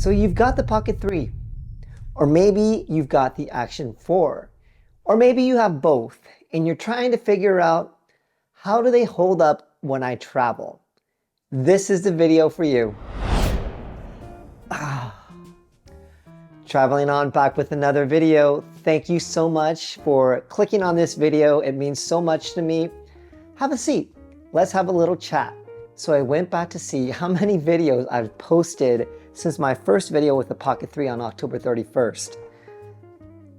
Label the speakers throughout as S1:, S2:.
S1: So you've got the Pocket 3, or maybe you've got the Action 4, or maybe you have both and you're trying to figure out how do they hold up when I travel. This is the video for you. Traveling on back with another video. Thank you so much for clicking on this video. It means so much to me. Have a seat. Let's have a little chat. So I went back to see how many videos I've posted since my first video with the Pocket 3 on October 31st.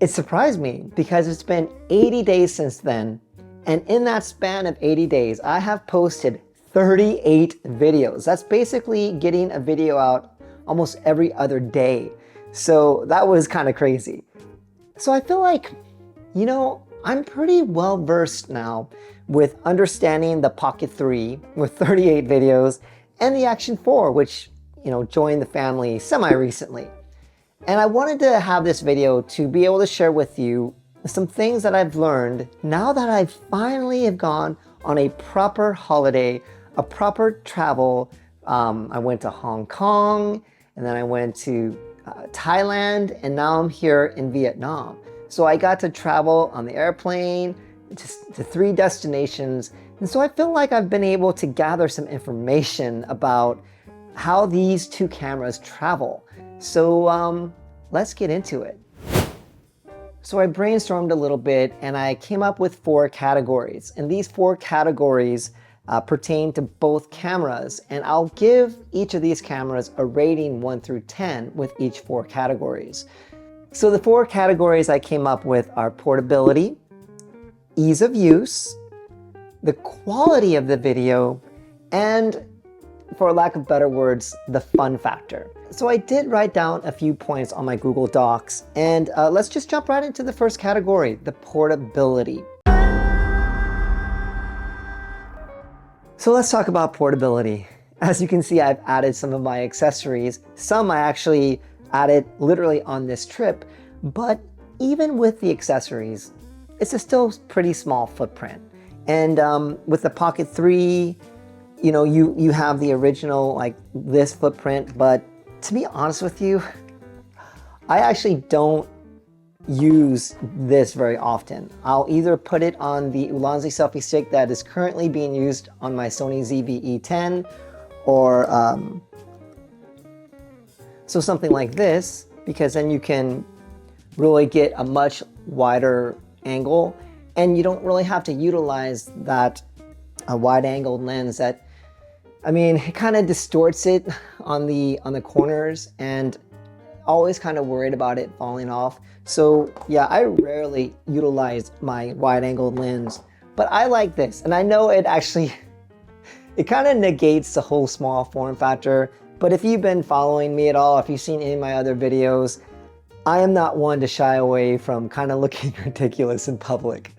S1: It surprised me because it's been 80 days since then. And in that span of 80 days, I have posted 38 videos. That's basically getting a video out almost every other day. So that was kind of crazy. So I feel like, I'm pretty well versed now with understanding the Pocket 3 with 38 videos and the Action 4, which, joined the family semi-recently. And I wanted to have this video to be able to share with you some things that I've learned now that I finally have gone on a proper holiday, a proper travel. I went to Hong Kong, and then I went to Thailand, and now I'm here in Vietnam. So I got to travel on the airplane to 3 destinations. And so I feel like I've been able to gather some information about how these 2 cameras travel. So let's get into it. So I brainstormed a little bit and I came up with 4 categories. And these 4 categories pertain to both cameras, and I'll give each of these cameras a rating 1 through 10 with each 4 categories. So the 4 categories I came up with are portability, ease of use, the quality of the video, and, for lack of better words, the fun factor. So I did write down a few points on my Google Docs, and let's just jump right into the first category, the portability. So let's talk about portability. As you can see, I've added some of my accessories. Some I actually added literally on this trip, but even with the accessories, it's a still pretty small footprint. And with the Pocket 3, you have the original, like this footprint, but to be honest with you, I actually don't use this very often. I'll either put it on the Ulanzi selfie stick that is currently being used on my Sony ZV-E10, or so something like this, because then you can really get a much wider angle, and you don't really have to utilize that wide-angled lens that, it kind of distorts it on the corners, and always kind of worried about it falling off. So yeah, I rarely utilize my wide-angled lens, but I like this, and I know it actually, it kind of negates the whole small form factor. But if you've been following me at all, if you've seen any of my other videos, I am not one to shy away from kind of looking ridiculous in public.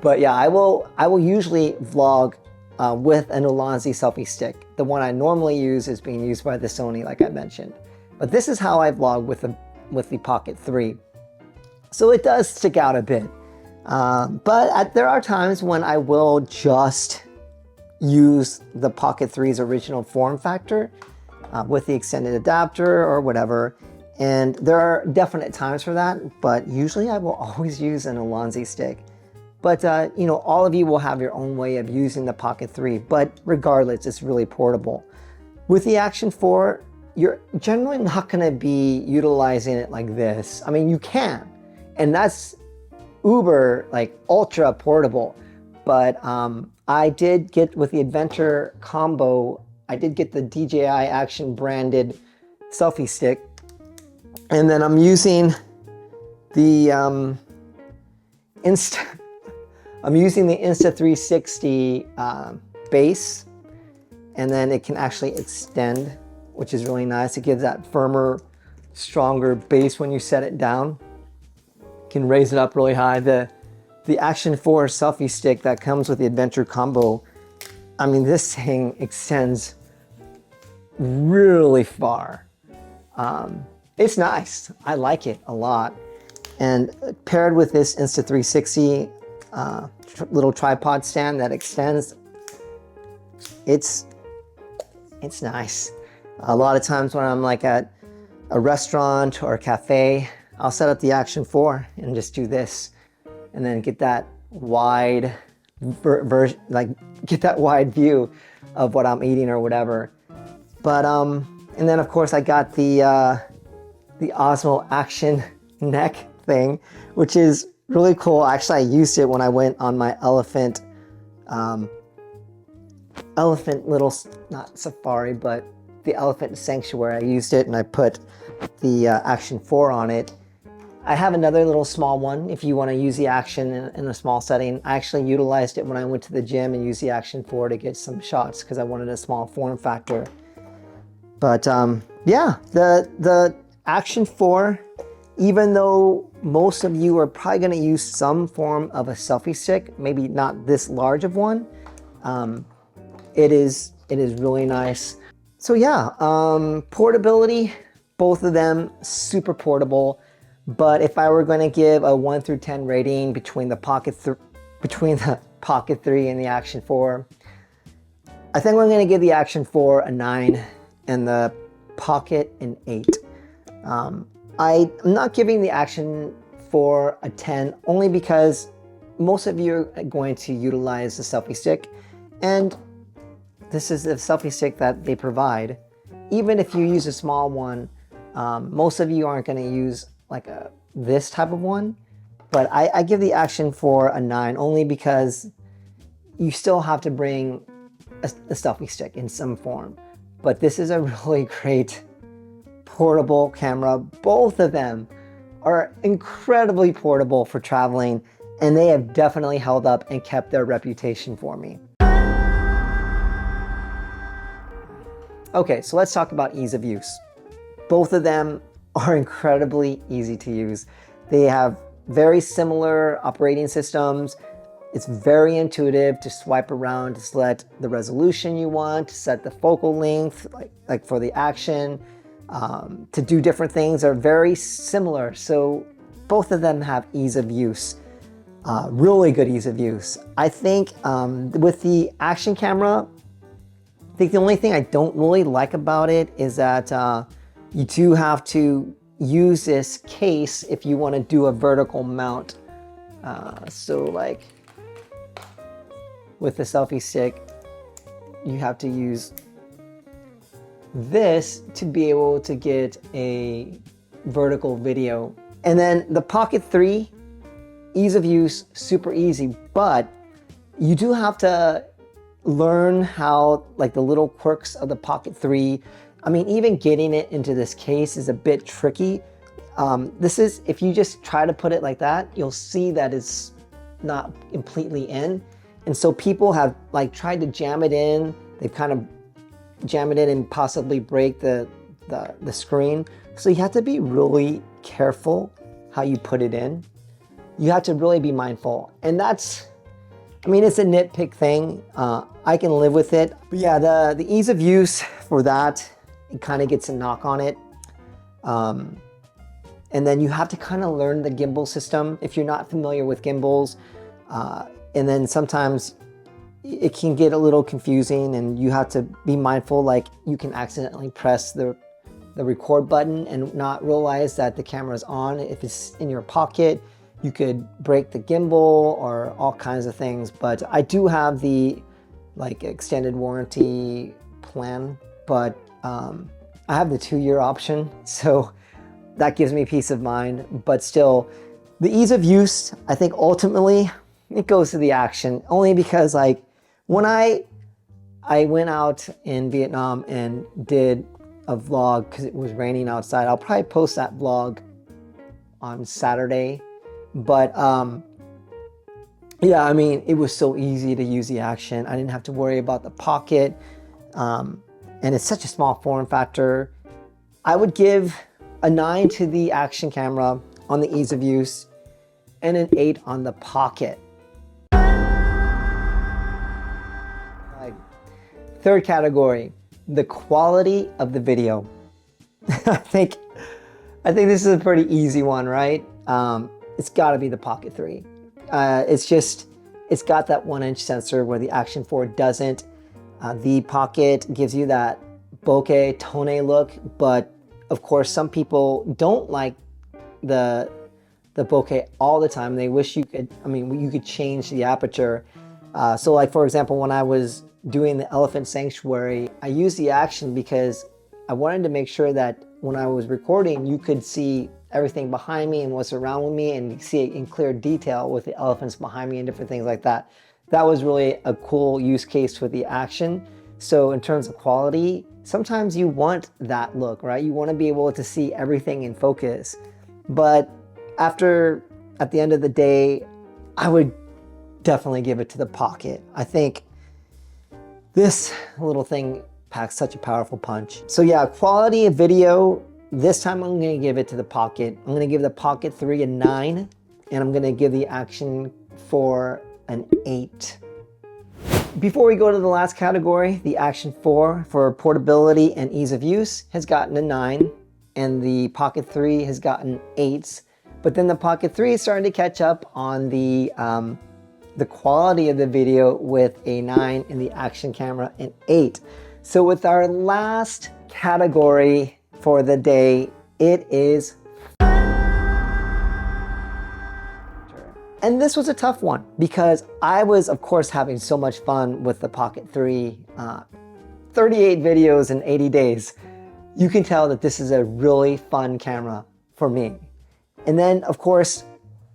S1: But yeah, I will usually vlog with an Ulanzi selfie stick. The one I normally use is being used by the Sony, like I mentioned. But this is how I vlog with the Pocket 3. So it does stick out a bit. But there are times when I will just use the Pocket 3's original form factor with the extended adapter or whatever. And there are definite times for that, but usually I will always use an Ulanzi stick. But all of you will have your own way of using the Pocket 3, but regardless, it's really portable. With the Action 4, you're generally not gonna be utilizing it like this. You can, and that's uber, like ultra portable. But I did get, with the Adventure combo, I did get the DJI Action branded selfie stick. And then I'm using the Insta360 base, and then it can actually extend, which is really nice. It gives that firmer, stronger base when you set it down. You can raise it up really high. The Action 4 selfie stick that comes with the Adventure combo, this thing extends really far. It's nice. I like it a lot. And paired with this Insta360 little tripod stand that extends, it's nice. A lot of times when I'm like at a restaurant or a cafe, I'll set up the Action 4 and just do this, and then get that wide get that wide view of what I'm eating or whatever. But and then of course I got the Osmo Action neck thing, which is really cool. Actually, I used it when I went on my elephant little, not safari, but the elephant sanctuary. I used it and I put the Action 4 on it. I have another little small one if you want to use the Action in a small setting. I actually utilized it when I went to the gym and used the Action 4 to get some shots because I wanted a small form factor. But yeah, the Action 4, even though most of you are probably going to use some form of a selfie stick, maybe not this large of one, it is really nice. So yeah, portability, both of them super portable. But if I were going to give a 1 through 10 rating between the Pocket 3 and the Action 4, I think we're going to give the Action 4 a 9 and the Pocket an 8. I'm not giving the Action 4 a 10 only because most of you are going to utilize the selfie stick, and this is the selfie stick that they provide. Even if you use a small one, most of you aren't going to use like this type of one, but I give the Action 4 a 9 only because you still have to bring a selfie stick in some form. But this is a really great portable camera. Both of them are incredibly portable for traveling, and they have definitely held up and kept their reputation for me. Okay, so let's talk about ease of use. Both of them are incredibly easy to use. They have very similar operating systems. It's very intuitive to swipe around to select the resolution you want, to set the focal length, like for the Action, to do different things are very similar. So both of them have ease of use, really good ease of use. I think with the Action camera, I think the only thing I don't really like about it is that you do have to use this case if you want to do a vertical mount. So like with the selfie stick, you have to use this to be able to get a vertical video. And then the Pocket 3, ease of use, super easy, but you do have to learn how, like the little quirks of the Pocket 3. I mean, even getting it into this case is a bit tricky. This is, if you just try to put it like that, you'll see that it's not completely in. And so people have like tried to jam it in. They've kind of jam it in and possibly break the screen. So you have to be really careful how you put it in. You have to really be mindful. And that's, I mean, it's a nitpick thing. I can live with it. But yeah, the ease of use for that, it kind of gets a knock on it. And then you have to kind of learn the gimbal system if you're not familiar with gimbals. And then sometimes it can get a little confusing and you have to be mindful, like you can accidentally press the record button and not realize that the camera is on. If it's in your pocket, you could break the gimbal or all kinds of things. But I do have the like extended warranty plan, but I have the 2-year option. So that gives me peace of mind, but still the ease of use, I think ultimately it goes to the Action, only because like when I went out in Vietnam and did a vlog because it was raining outside. I'll probably post that vlog on Saturday, but yeah, I mean, it was so easy to use the Action. I didn't have to worry about the Pocket, and it's such a small form factor. I would give a 9 to the Action camera on the ease of use and an 8 on the Pocket. Third category, the quality of the video. I think this is a pretty easy one, right? It's got to be the Pocket 3. It's got that 1-inch sensor where the Action 4 doesn't. The Pocket gives you that bokeh tone look, but of course, some people don't like the bokeh all the time. They wish you could, I mean, you could change the aperture. So like, for example, when I was doing the elephant sanctuary, I used the action because I wanted to make sure that when I was recording, you could see everything behind me and what's around me and see it in clear detail with the elephants behind me and different things like that. That was really a cool use case for the action. So in terms of quality, sometimes you want that look, right? You want to be able to see everything in focus. But at the end of the day, I would definitely give it to the Pocket. I think this little thing packs such a powerful punch. So yeah, quality of video, this time I'm gonna give it to the Pocket. I'm gonna give the Pocket 3 a 9, and I'm gonna give the Action 4 an 8. Before we go to the last category, the Action 4 for portability and ease of use has gotten a 9, and the Pocket 3 has gotten 8s. But then the Pocket 3 is starting to catch up on the quality of the video with a 9 and the action camera an 8. So with our last category for the day, it is. And this was a tough one because I was, of course, having so much fun with the Pocket 3. 38 videos in 80 days. You can tell that this is a really fun camera for me. And then, of course,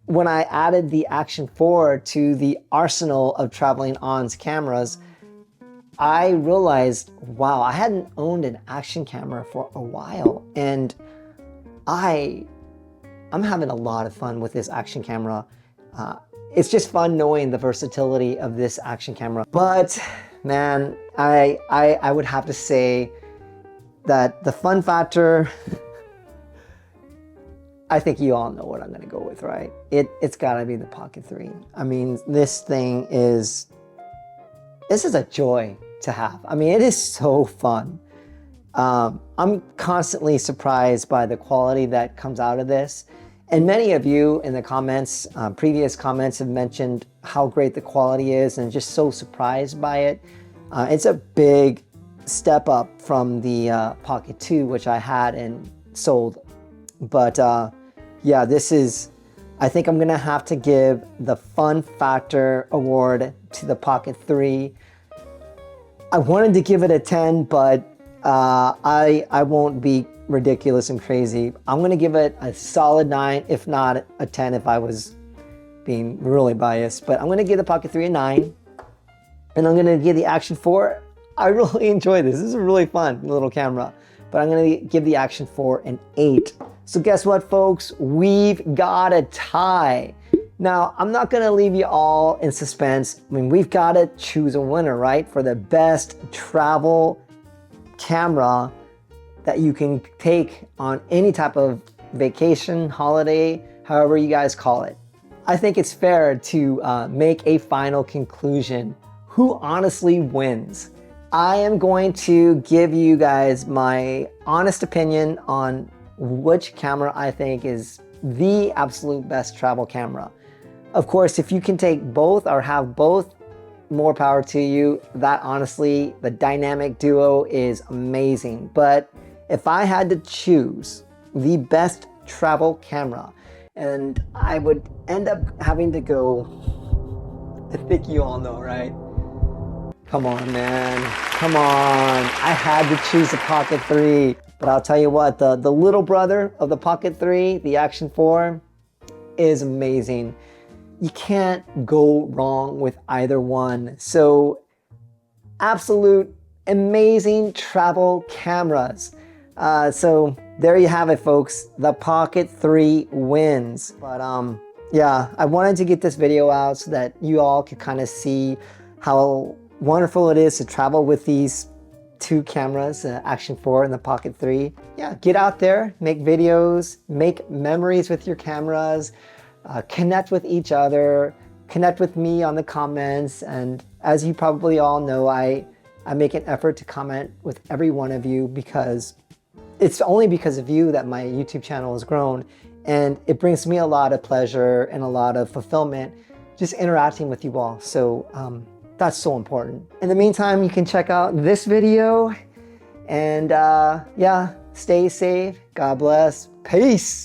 S1: when I added the Action 4 to the arsenal of Traveling On's cameras, I realized, wow, I hadn't owned an action camera for a while, and I'm having a lot of fun with this action camera. It's just fun knowing the versatility of this action camera. But man, I would have to say that the fun factor, I think you all know what I'm gonna go with, right? It's gotta be the Pocket 3. I mean, this is a joy to have. I mean, it is so fun. I'm constantly surprised by the quality that comes out of this. And many of you in the comments, previous comments, have mentioned how great the quality is and just so surprised by it. It's a big step up from the Pocket 2, which I had and sold. But yeah, I think I'm gonna have to give the fun factor award to the Pocket 3. I wanted to give it a 10, but I won't be ridiculous and crazy. I'm gonna give it a solid 9, if not a 10 if I was being really biased. But I'm gonna give the Pocket 3 a 9, and I'm gonna give the Action 4. I really enjoy this. This is a really fun little camera, but I'm gonna give the Action 4 an 8. So guess what, folks? We've got a tie. Now, I'm not gonna leave you all in suspense. I mean, we've gotta choose a winner, right? For the best travel camera that you can take on any type of vacation, holiday, however you guys call it. I think it's fair to make a final conclusion. Who honestly wins? I am going to give you guys my honest opinion on which camera I think is the absolute best travel camera. Of course, if you can take both or have both, more power to you. That honestly, the dynamic duo is amazing. But if I had to choose the best travel camera, and I would end up having to go, I think you all know, right? Come on, man. Come on. I had to choose the Pocket 3. But I'll tell you what, the little brother of the Pocket 3, the Action 4, is amazing. You can't go wrong with either one. So, absolute amazing travel cameras. So there you have it, folks. The Pocket 3 wins. But yeah, I wanted to get this video out so that you all could kind of see how wonderful it is to travel with these two cameras, Action 4 and the Pocket 3. Yeah, get out there, make videos, make memories with your cameras, connect with each other, connect with me on the comments. And as you probably all know, I make an effort to comment with every one of you because it's only because of you that my YouTube channel has grown, and it brings me a lot of pleasure and a lot of fulfillment just interacting with you all. So that's so important. In the meantime, you can check out this video, and yeah, Stay safe. God bless. Peace.